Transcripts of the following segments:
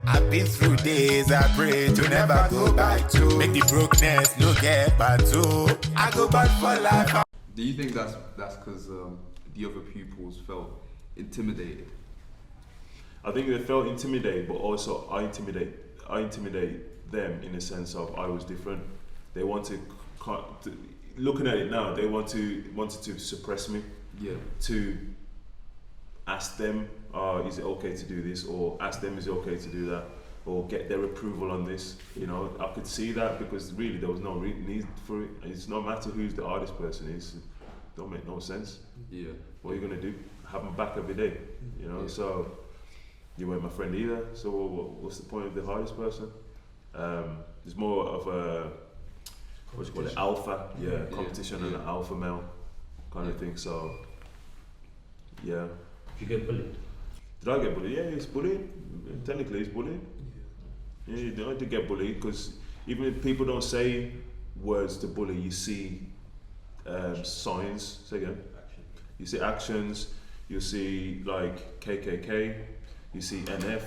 I've been through days, I pray to never go back to. Make the brokenness no get bad too. I go back for life. Do you think that's because the other pupils felt intimidated? I think they felt intimidated, but also I intimidate them in the sense of I was different. They looking at it now, they wanted to suppress me. Yeah. To ask them, is it okay to do this, or ask them, is it okay to do that, or get their approval on this. You know, I could see that because really there was no need for it. It's no matter who's the artist person is, it don't make no sense. Yeah. What are you gonna do? Have them back every day, you know? Yeah. So you weren't my friend either. So what's the point of the hardest person? It's more of a what do you call it? Alpha, competition and an alpha male kind of thing. So yeah. Did you get bullied? Did I get bullied? Yeah, it's bullying. Technically, it's bullying. Yeah, you know, I did get bullied because even if people don't say words to bully, you see signs. Say again. Action. You see actions. You see like KKK. You see NF.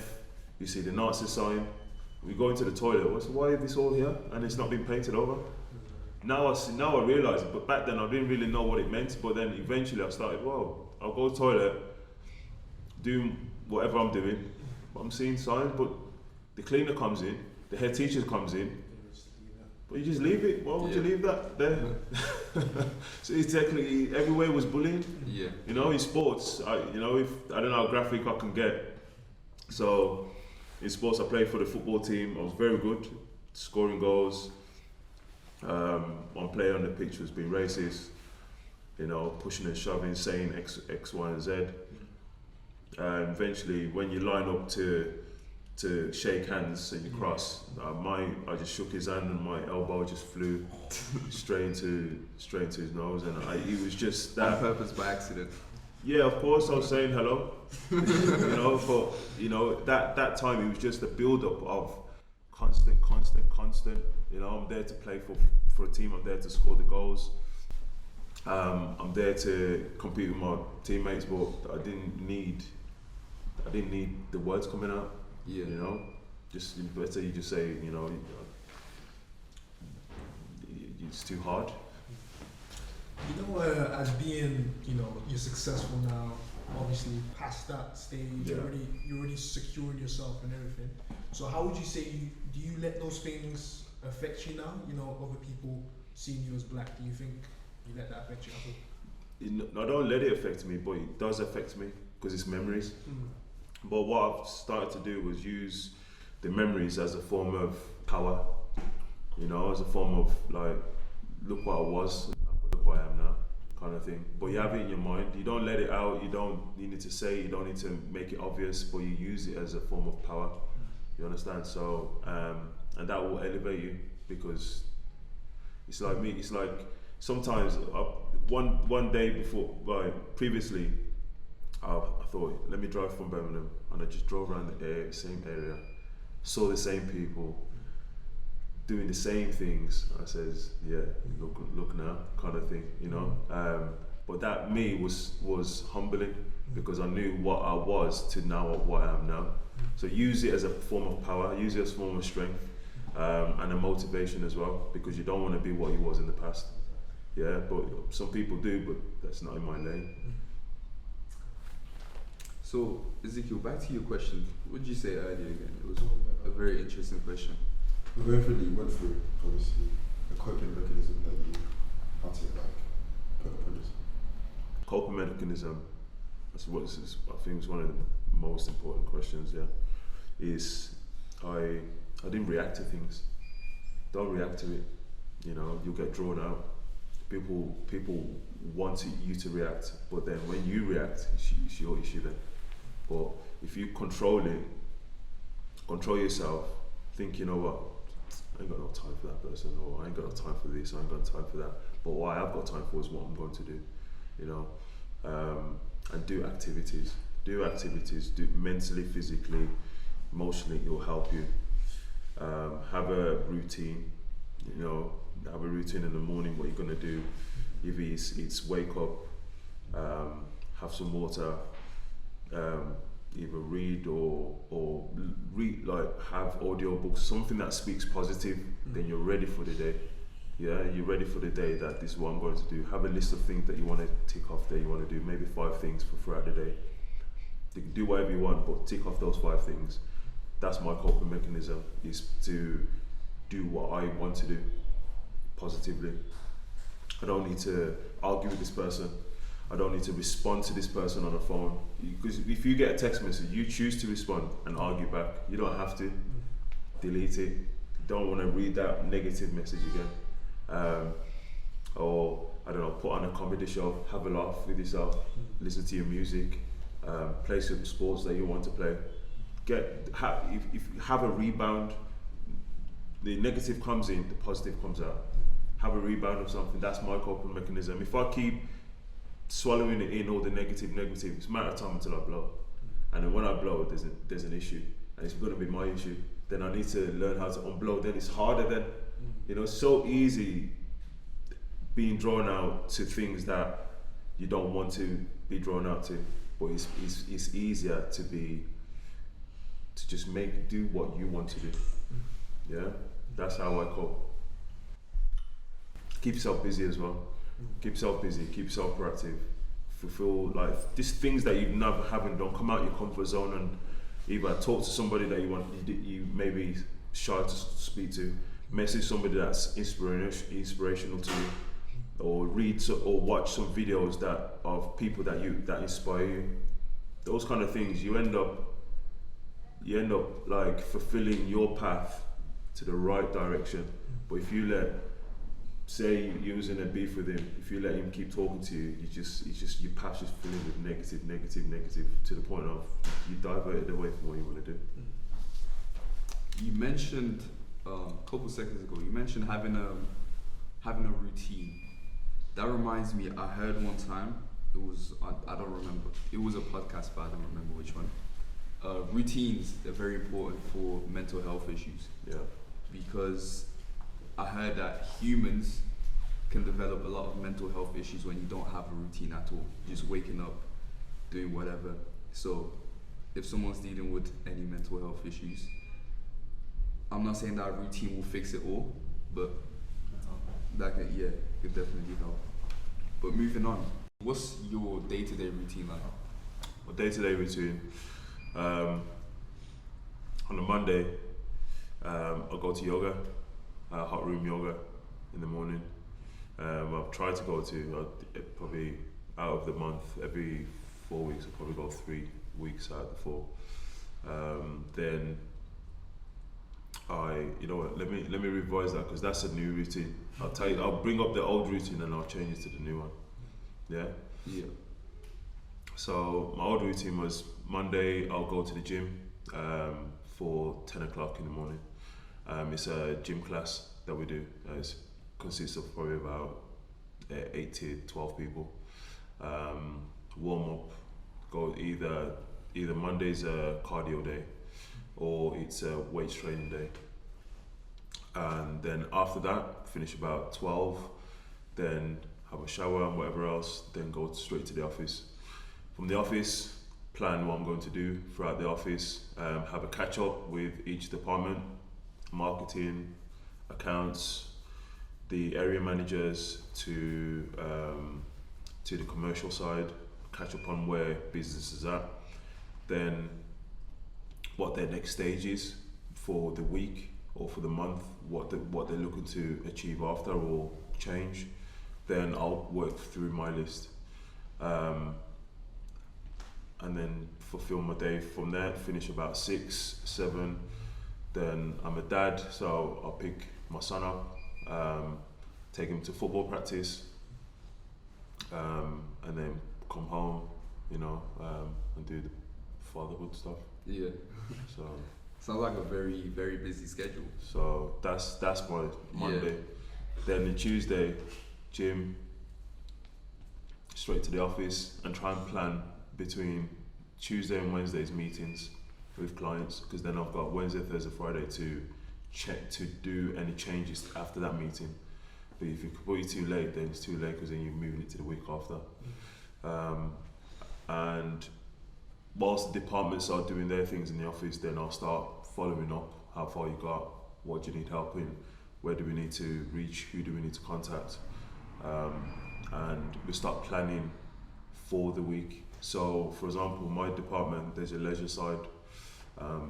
You see the Nazi sign. We go into the toilet. Why is this all here? And it's not been painted over. Now I realise it, but back then I didn't really know what it meant. But then eventually I started. Whoa, I'll go to the toilet, do whatever I'm doing, but I'm seeing signs. But the cleaner comes in, the head teacher comes in, but you just leave it. Why would you leave that there? So it's technically everywhere was bullying. Yeah. You know, in sports, I don't know how graphic I can get. So in sports, I played for the football team. I was very good, scoring goals. One player on the pitch was being racist, you know, pushing and shoving, saying X, Y, and Z. Eventually, when you line up to shake hands and you cross, I just shook his hand and my elbow just flew straight into his nose, and it was just that. On purpose, by accident. Yeah, of course, I was saying hello. You know, but you know that time it was just a build-up of constant. You know, I'm there to play for a team. I'm there to score the goals. I'm there to compete with my teammates, but I didn't need the words coming out. Yeah. You know, just better you just say, you know, it's too hard. You know, as being, you know, you're successful now, obviously past that stage, you're already secured yourself and everything. So how would you say, do you let those things affect you now? You know, other people seeing you as black, do you think you let that affect you? I don't let it affect me, but it does affect me because it's memories. But what I've started to do was use the memories as a form of power, you know, as a form of like, look what I was, look what I am now, kind of thing. But you have it in your mind, you don't let it out, you need to say, you don't need to make it obvious, but you use it as a form of power, you understand? So, and that will elevate you because it's like me, it's like sometimes one day before, previously, I thought, let me drive from Birmingham, and I just drove around the same area, saw the same people, doing the same things. I says, yeah, look now, kind of thing, you know. But that me was humbling because I knew what I was to now what I am now. So use it as a form of power, use it as a form of strength, and a motivation as well, because you don't want to be what you was in the past. Yeah, but some people do, but that's not in my lane. So, Ezekiel, back to your question. What did you say earlier again? It was a very interesting question. We went through, obviously, the coping mechanism that you had to put up on this. Coping mechanism, I think it's one of the most important questions, is I didn't react to things. Don't react to it. You know, you'll get drawn out. People want you to react, but then when you react, it's your issue then. But if you control control yourself, think, you know what, I ain't got no time for that person, or I ain't got no time for this, I ain't got no time for that. But what I have got time for is what I'm going to do, you know. And do activities, do mentally, physically, emotionally, it will help you. Have a routine, you know, have a routine in the morning, what you're gonna do. If it's wake up, have some water, either read or read like have audio books, something that speaks positive, then you're ready for the day. Yeah, you're ready for the day that this is what I'm going to do. Have a list of things that you want to tick off that you want to do, maybe 5 things for throughout the day. You can do whatever you want, but tick off those 5 things. That's my coping mechanism, is to do what I want to do positively. I don't need to argue with this person. I don't need to respond to this person on the phone. Because if you get a text message, you choose to respond and argue back. You don't have to. Delete it. You don't want to read that negative message again. Or I don't know, put on a comedy show, have a laugh with yourself, listen to your music, play some sports that you want to play. If you have a rebound, the negative comes in, the positive comes out. Have a rebound of something. That's my coping mechanism. If I keep swallowing it in, all the negative, it's a matter of time until I blow. And then when I blow, there's an issue, and it's going to be my issue. Then I need to learn how to unblow. Then it's harder. Then, you know, it's so easy being drawn out to things that you don't want to be drawn out to. But it's easier to just do what you want to do. Yeah, that's how I cope. Keep yourself busy as well. Keep yourself busy. Keep yourself proactive. Fulfill like these things that you haven't done. Come out your comfort zone and either talk to somebody that you maybe shy to speak to. Message somebody that's inspirational to you, or read or watch some videos of people that inspire you. Those kind of things. You end up like fulfilling your path to the right direction. But if you say you was in a beef with him, if you let him keep talking to you, your path's just filling with negative to the point of you diverted away from what you want to do. You mentioned a couple seconds ago, you mentioned having a routine. That reminds me, I heard one time, it was, I don't remember, it was a podcast, but I don't remember which one. Routines are very important for mental health issues. Yeah. Because I heard that humans can develop a lot of mental health issues when you don't have a routine at all. Just waking up, doing whatever. So if someone's dealing with any mental health issues, I'm not saying that a routine will fix it all, but that could definitely help. But moving on, what's your day-to-day routine like? My day-to-day routine, on a Monday, I'll go to yoga, hot room yoga in the morning. I've tried to go to probably out of the month, every 4 weeks, I'll probably go 3 weeks out of the 4. Then you know what, let me revise that, because that's a new routine. I'll bring up the old routine and I'll change it to the new one. Yeah? Yeah. So my old routine was Monday, I'll go to the gym for 10 o'clock in the morning. It's a gym class that we do. It consists of probably about 8 to 12 people. Warm up, go either Monday's a cardio day or it's a weights training day. And then after that, finish about 12, then have a shower and whatever else, then go straight to the office. From the office, plan what I'm going to do throughout the office, have a catch up with each department, marketing, accounts, the area managers to the commercial side, catch up on where business is at, then what their next stage is for the week or for the month, what they're looking to achieve after or change. Then I'll work through my list, and then fulfill my day from there. Finish about 6, 7. Then I'm a dad, so I'll pick my son up, take him to football practice, and then come home, you know, and do the fatherhood stuff. Yeah. So sounds like a very, very busy schedule. So that's my Monday. Yeah. Then the Tuesday, gym, straight to the office, and try and plan between Tuesday and Wednesday's meetings with clients, because then I've got Wednesday, Thursday, Friday to check to do any changes after that meeting. But if you put it too late, then it's too late, because then you're moving it to the week after. And whilst the departments are doing their things in the office, then I'll start following up. How far you got? What do you need help in? Where do we need to reach? Who do we need to contact? And we start planning for the week. So, for example, my department, there's a leisure side,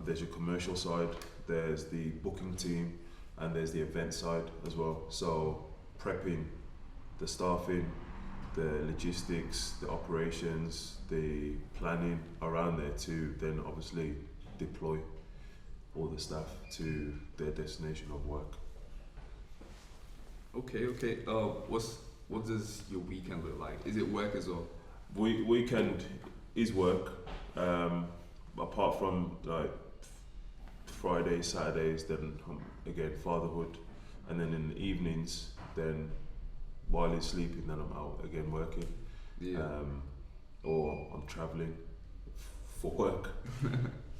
there's a commercial side, there's the booking team, and there's the event side as well. So, prepping, the staffing, the logistics, the operations, the planning around there to then obviously deploy all the staff to their destination of work. Okay. What does your weekend look like? Is it work as well? Weekend is work. Apart from like Fridays, Saturdays, then again fatherhood, and then in the evenings, then while he's sleeping, then I'm out again working. Yeah. Or I'm traveling for work.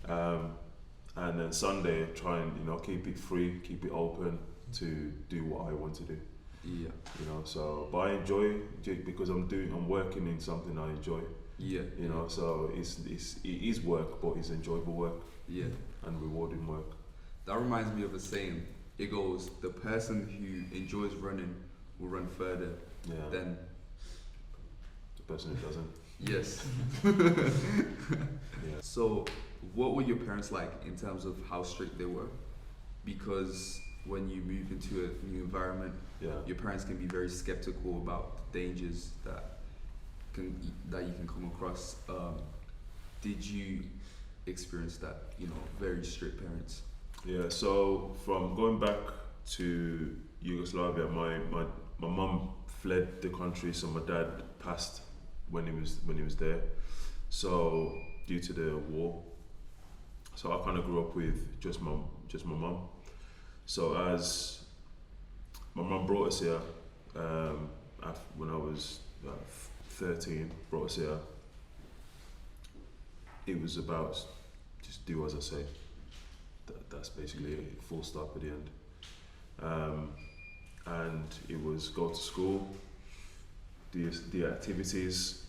And then Sunday, try and keep it free, keep it open to do what I want to do. Yeah. So but I enjoy it because I'm working in something I enjoy. Yeah. So it is work, but it's enjoyable work. Yeah. And rewarding work. That reminds me of a saying. It goes, the person who enjoys running will run further than the person who doesn't. Yes. Yeah. So, what were your parents like in terms of how strict they were? Because when you move into a new environment, your parents can be very skeptical about the dangers that you can come across. Did you experience that? Very strict parents. Yeah. So from going back to Yugoslavia, my mum fled the country, so my dad passed when he was there. So due to the war, so I kind of grew up with just my mum. So as my mum brought us here when I was 13, brought us here. It was about just do as I say. That's basically it, full stop at the end. And it was go to school, do the activities,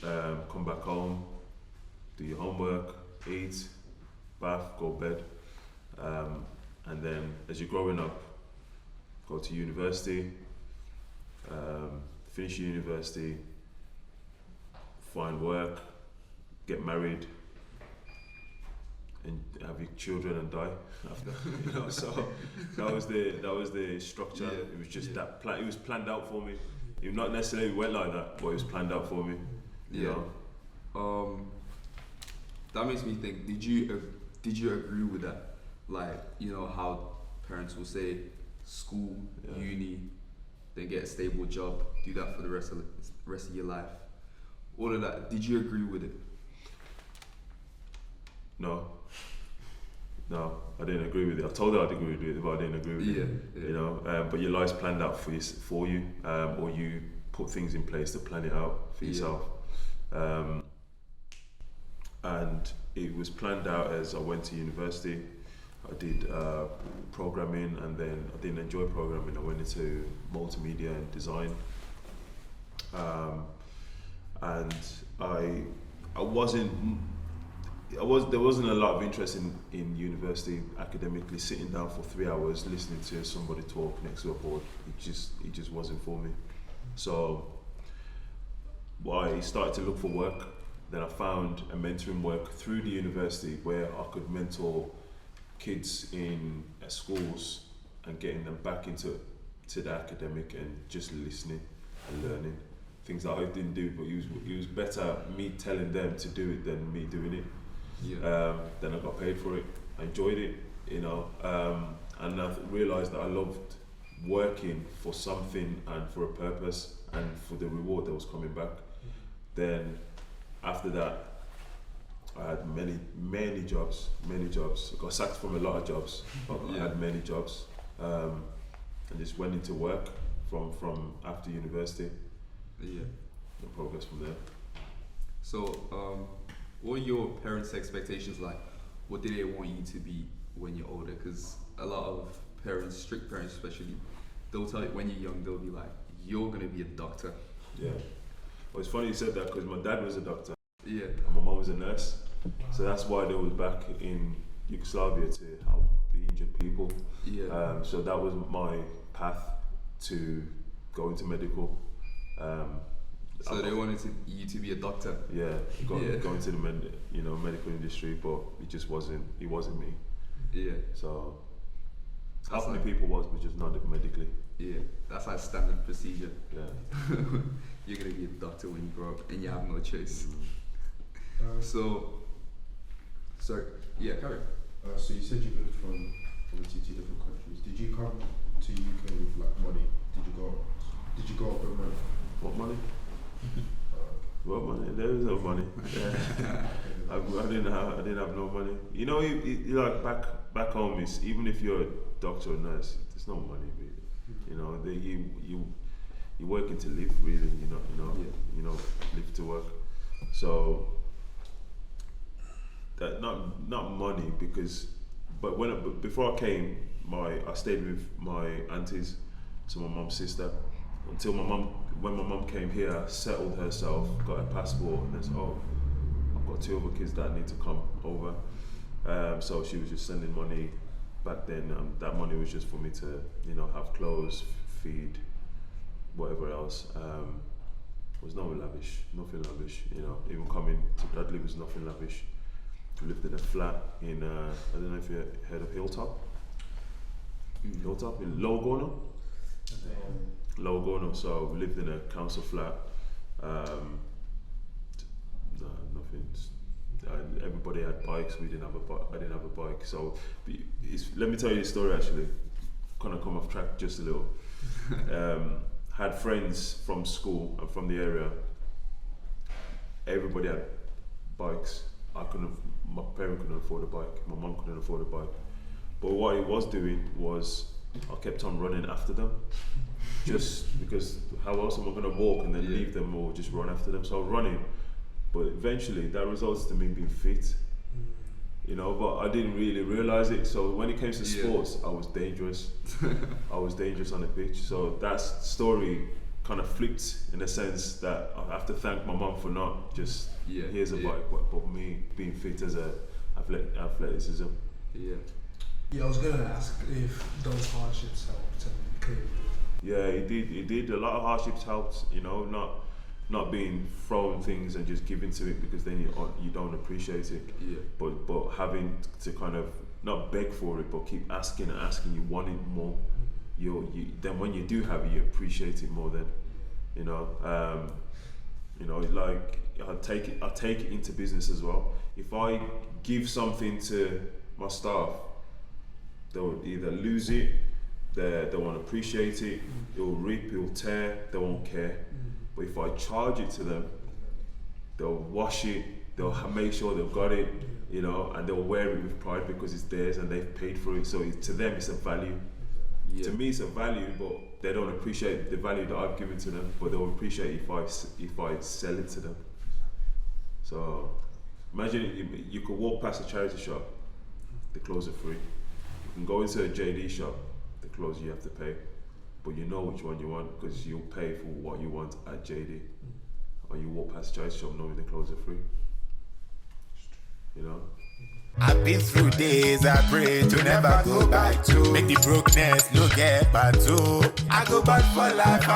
come back home, do your homework, eat, bath, go bed. And then as you're growing up, go to university, finish your university, find work, get married, and have your children and die after. So that was the structure. Yeah. It was just that it was planned out for me. It not necessarily went like that, but it was planned out for me. Yeah. That makes me think. Did you agree with that? Like, how parents will say school, uni, then get a stable job, do that for the rest of your life. All of that. Did you agree with it? No, I didn't agree with it. I told her I'd agree with it, but I didn't agree with it. Yeah. But your life's planned out for you, or you put things in place to plan it out for yourself. And it was planned out as I went to university. I did programming, and then I didn't enjoy programming. I went into multimedia and design, and there wasn't a lot of interest in university academically. Sitting down for 3 hours listening to somebody talk next to a board, it just wasn't for me. So I started to look for work. Then I found a mentoring work through the university where I could mentor kids in schools and getting them back into the academic and just listening and learning things that I didn't do, but it was better me telling them to do it than me doing it. Then I got paid for it. I enjoyed it, and I realised that I loved working for something and for a purpose and for the reward that was coming back. Then after that, I had many jobs. I got sacked from a lot of jobs, but I had many jobs, and just went into work from after university. Yeah. The progress from there. So, what are your parents' expectations like? What do they want you to be when you're older? Because a lot of parents, strict parents especially, they'll tell you when you're young, they'll be like, you're going to be a doctor. Yeah. Well, it's funny you said that because my dad was a doctor. Yeah. And my mum was a nurse, so that's why they was back in Yugoslavia to help the injured people. Yeah. So that was my path to go into medical. So they wanted you to be a doctor. Yeah, go into the medical industry, but it wasn't me. Yeah. So That's how many like- people was, but just not medically. Yeah. That's like standard procedure. Yeah. You're gonna be a doctor when you grow up, and you have no choice. So, sorry. Yeah, carry. So you said you moved from obviously 2 different countries. Did you come to UK with like money? Did you go up with money? What money? What money? There was no money. I didn't have no money. You know, you like back home is, even if you're a doctor or nurse, there's no money really. You know, you're working to live really. You know, live to work. So that not money but before I came, I stayed with my aunties, so my mum's sister, until when my mum came here, settled herself, got a passport, and then said, oh, I've got 2 other kids that need to come over. So she was just sending money back then. That money was just for me to, have clothes, feed, whatever else. Was nothing lavish. Even coming to Dudley was nothing lavish. We lived in a flat in, I don't know if you heard of Hilltop. Hilltop in Logono. So we lived in a council flat. No, nothing. Everybody had bikes. We didn't have a bike. I didn't have a bike. So let me tell you the story actually. Kind of come off track just a little. Had friends from school and from the area. Everybody had bikes. My parent couldn't afford a bike. My mum couldn't afford a bike. But what he was doing was, I kept on running after them, just because how else am I going to walk and then leave them or just run after them? So I was running, but eventually that results to me being fit. But I didn't really realize it. So when it came to sports, I was dangerous. I was dangerous on the pitch. So that story kind of flipped in the sense that I have to thank my mum for not just here's a bike, but me being fit as a athleticism. Yeah. Yeah, I was gonna ask if those hardships helped and clearly did. Yeah, it did. A lot of hardships helped. Not being thrown things and just giving to it, because then you don't appreciate it. Yeah. But having to kind of not beg for it, but keep asking and asking, you want it more. Then when you do have it, you appreciate it more. Then, like I take it into business as well. If I give something to my staff, they'll either lose it, they won't appreciate it, it'll rip, it'll tear, they won't care. But if I charge it to them, they'll wash it, they'll make sure they've got it, and they'll wear it with pride because it's theirs and they've paid for it. So to them, it's a value. Yeah. To me, it's a value, but they don't appreciate the value that I've given to them. But they'll appreciate it if I sell it to them. So imagine you could walk past a charity shop, the clothes are free. You can go into a JD shop, the clothes you have to pay. But you know which one you want because you'll pay for what you want at JD. Or you walk past a charity shop knowing the clothes are free. I've been through days I pray to never go back to. Make the brokenness look at bad too. I go back for life.